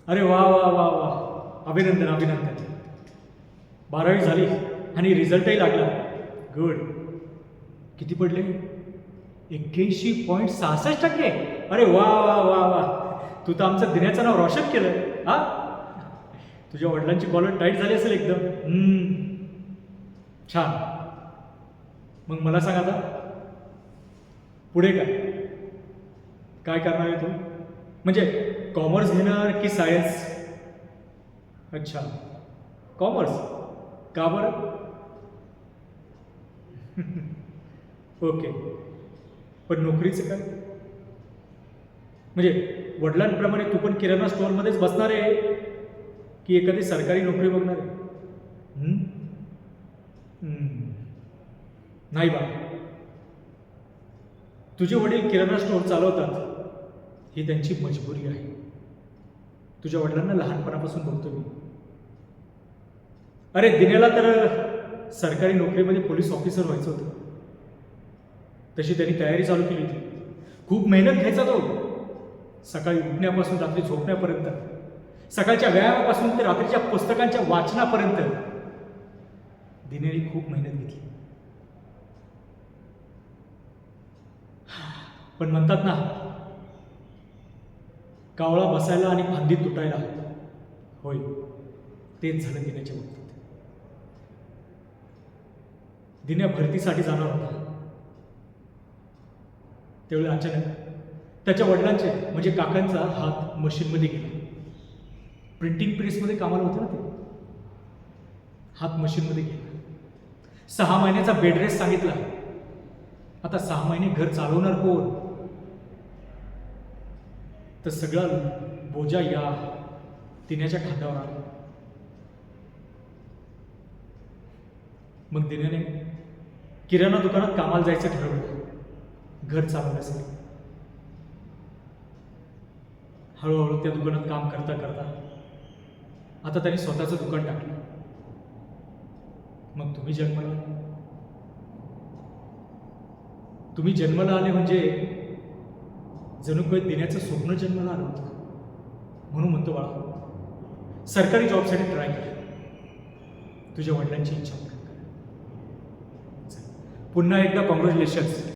अरे वा वा वा वा, अभिनंदन अभिनंदन. 12वी झाली आणि रिझल्टही लागला. गुड. किती पडले? 81.66%. अरे वा वा वा वा, तू तर आमचं दिन्याचं नाव रोशन केलं हा. तुझ्या वडिलांची कॉलर टाईट झाली असेल एकदम. छान. मग मला सांग आता पुढे काय काय करणार आहे तू? म्हणजे कॉमर्स घेणार की सायन्स? अच्छा, कॉमर्स. का बरं? ओके, पण नोकरीचं काय? म्हणजे वडिलांप्रमाणे तू पण किराणा स्टोअरमध्येच बसणार आहे की एखादी सरकारी नोकरी बघणार आहे? नाही बा, तुझे वडील किराणा स्टोअर चालवतात ही त्यांची मजबुरी आहे. तुझ्या वडिलांना लहानपणापासून बघतो मी. अरे दिनेला तर सरकारी नोकरीमध्ये पोलीस ऑफिसर व्हायचं होतं. तशी त्यांनी तयारी चालू केली होती. खूप मेहनत घ्यायचा तो. सकाळी उठण्यापासून रात्री झोपण्यापर्यंत, सकाळच्या व्यायामापासून ते रात्रीच्या पुस्तकांच्या वाचनापर्यंत दिनेने खूप मेहनत घेतली. पण म्हणतात ना, कावळा बसायला आणि फांदी तुटायला. होय, तेच झालं दिन्याच्या बाबतीत. दिन्या भरतीसाठी जाणार होता. त्यावेळी अचानक त्याच्या वडिलांचे म्हणजे काकांचा हात मशीनमध्ये गेला. प्रिंटिंग प्रेसमध्ये कामाला होते ना ते. हात मशीनमध्ये गेला. 6 महिन्याचा बेड रेस्ट सांगितला. आता 6 महिने घर चालवणार कोण? तर सगळा बोजा या दिन्याच्या खांद्यावर आला. मग दिन्याने किराणा दुकानात कामाला जायचं ठरवलं घर चालवण्यासाठी. हळूहळू त्या दुकानात काम करता करता आता त्यांनी स्वतःचं दुकान टाकलं. मग तुम्ही जन्माला आले म्हणजे जणू काही दिन्याचं स्वप्न जन्माला आलं होतं. म्हणून म्हणतो बाळा, सरकारी जॉबसाठी ट्राय कर. तुझ्या वडिलांची इच्छा पूर्ण कर. पुन्हा एकदा कॉंग्रॅच्युलेशन्स.